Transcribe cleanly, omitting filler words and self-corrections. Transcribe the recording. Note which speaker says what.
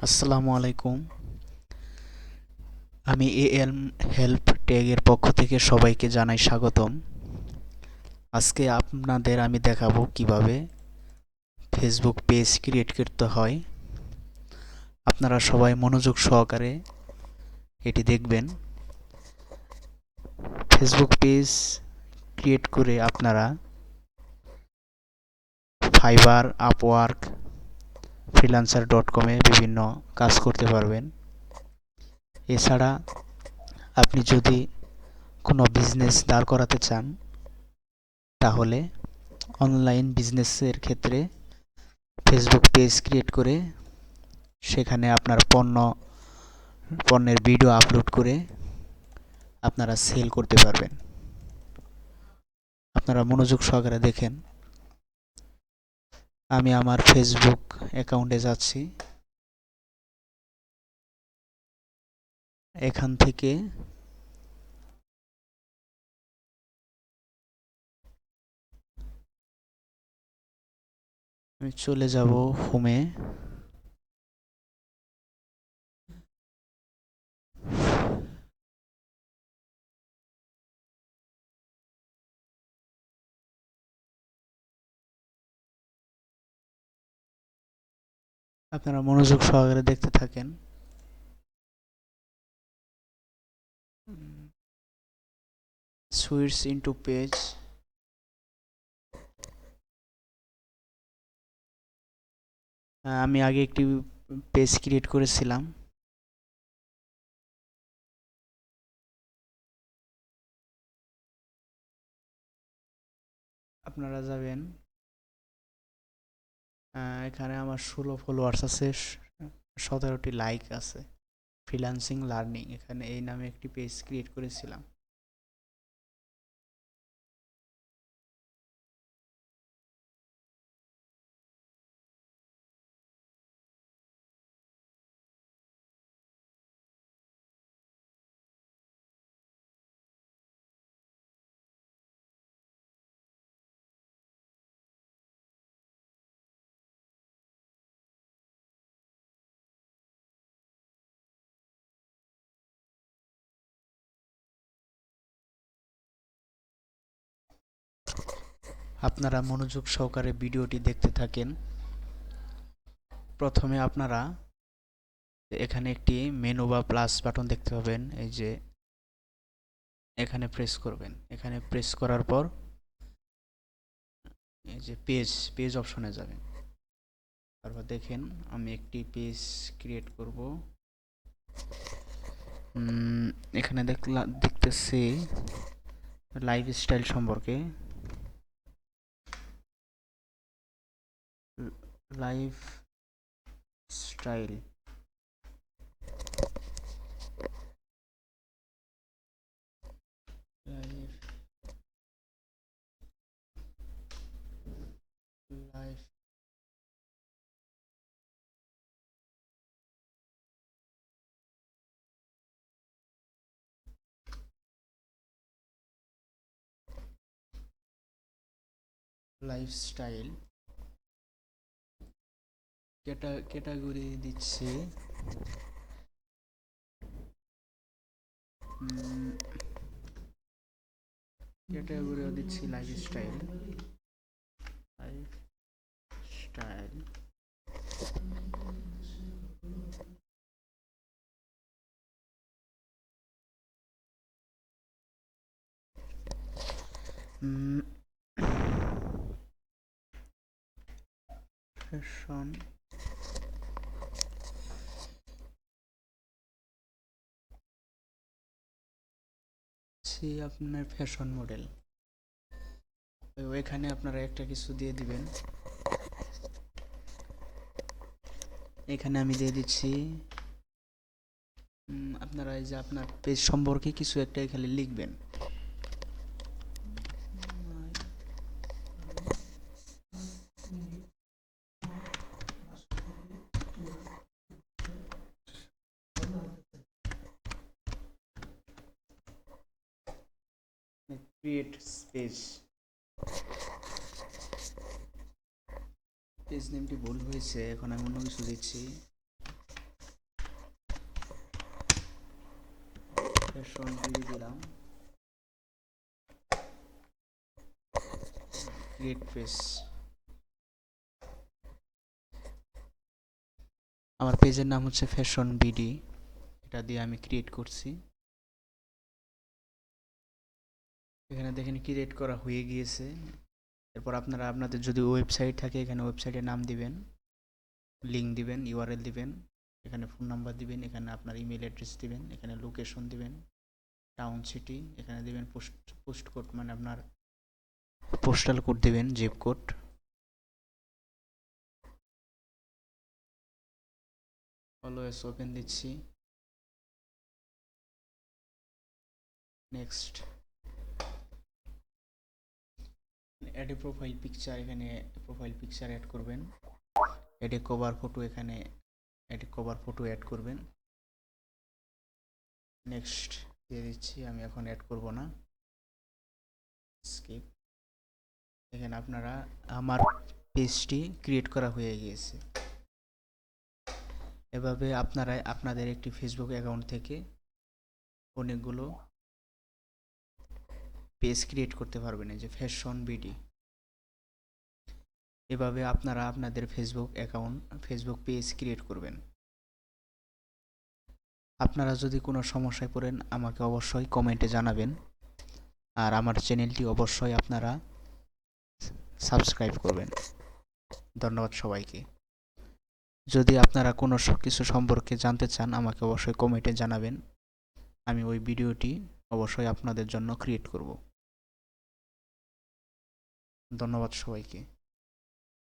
Speaker 1: আসসালামু আলাইকুম। আমি এএল হেল্প টেগের পক্ষ থেকে সবাইকে জানাই স্বাগতম। আজকে আপনাদের আমি দেখাবো কিভাবে ফেসবুক পেজ ক্রিয়েট করতে হয়। আপনারা সবাই মনোযোগ সহকারে এটি দেখবেন। ফেসবুক পেজ ক্রিয়েট করে আপনারা ফাইবার, আপওয়ার্ক, ফ্রিল্যান্সার.কমে বিভিন্ন কাজ করতে পারবেন। এছাড়া আপনি যদি কোনো বিজনেস দাঁড় করাতে চান, তাহলে অনলাইন বিজনেসের ক্ষেত্রে ফেসবুক পেজ ক্রিয়েট করে সেখানে আপনার পণ্যের ভিডিও আপলোড করে আপনারা সেল করতে পারবেন। আপনারা মনোযোগ সহকারে দেখেন। আমি আমার ফেসবুক অ্যাকাউন্টে যাচ্ছি। এখান থেকে আমি চলে যাব হোমে। আপনারা মনোযোগ সহকারে দেখতে থাকেন। Sweets into page. আমি আগে একটি পেজ ক্রিয়েট করেছিলাম। আপনারা যাবেন, এখানে আমার 16 ফলোয়ার্স আছে, 17টি লাইক আছে। ফ্রিল্যান্সিং লার্নিং, এখানে এই নামে একটি পেজ ক্রিয়েট করেছিলাম। আপনারা মনোযোগ সহকারে ভিডিওটি দেখতে থাকেন। প্রথমে আপনারা এখানে একটি মেনু বা প্লাস বাটন দেখতে পাবেন, এই যে এখানে প্রেস করবেন। এখানে প্রেস করার পর এই যে পেজ পেজ অপশনে যাবেন। তারপর দেখেন আমি একটি পেজ ক্রিয়েট করব। এখানে দেখতেছি লাইফস্টাইল সম্পর্কে। Life style, life life lifestyle category দিচ্ছি ক্যাটাগরিও দিচ্ছি লাইফস্টাইল। লাইফস্টাইল ফ্যাশন, আপনার ফ্যাশন মডেল। ওইখানে আপনারা একটা কিছু দিয়ে দিবেন। এখানে আমি দিয়ে দিচ্ছি, আপনারা এই যে আপনার পেজ সম্পর্কে কিছু একটা এখানে লিখবেন। ক্রিয়েট পেজ, পেজ নেমটি ভুল হয়েছে, এখন আমি অন্য কিছু দিচ্ছি। ফ্যাশন বিডি দিলাম, ক্রিয়েট পেজ। আমার পেজের নাম হচ্ছে ফ্যাশন বিডি, এটা দিয়ে আমি ক্রিয়েট করছি। এখানে দেখেন ক্রিয়েট করা হয়ে গিয়েছে। এরপর আপনারা আপনাদের যদি ওয়েবসাইট থাকে এখানে ওয়েবসাইটের নাম দিবেন, লিঙ্ক দিবেন, ইউআরএল দিবেন, এখানে ফোন নাম্বার দিবেন, এখানে আপনার ইমেল অ্যাড্রেস দিবেন, এখানে লোকেশন দিবেন, টাউন সিটি, এখানে দিবেন পোস্ট কোড মানে আপনার পোস্টাল কোড দিবেন, জিপ কোড। অলওয়েজ ওপেন দিচ্ছি। Next, add a profile picture, এখানে প্রোফাইল পিকচার অ্যাড করবেন। অ্যাড এ কভার ফটো, এখানে add a cover photo add করবেন। নেক্সট দিয়ে দিচ্ছি, আমি এখন অ্যাড করব না, স্কিপ। এখানে আপনারা আমার পেজটি ক্রিয়েট করা হয়ে গিয়েছে। এভাবে আপনারা আপনাদের একটি ফেসবুক অ্যাকাউন্ট থেকে অনেকগুলো পেজ ক্রিয়েট করতে পারবেন, এই যে ফ্যাশন বিডি। এভাবে আপনারা আপনাদের ফেসবুক পেজ ক্রিয়েট করবেন। আপনারা যদি কোনো সমস্যায় পড়েন আমাকে অবশ্যই কমেন্টে জানাবেন, আর আমার চ্যানেলটি অবশ্যই আপনারা সাবস্ক্রাইব করবেন। ধন্যবাদ সবাইকে। যদি আপনারা কোনো কিছু সম্পর্কে জানতে চান আমাকে অবশ্যই কমেন্টে জানাবেন, আমি ওই ভিডিওটি অবশ্যই আপনাদের জন্য ক্রিয়েট করব। ধন্যবাদ সবাইকে।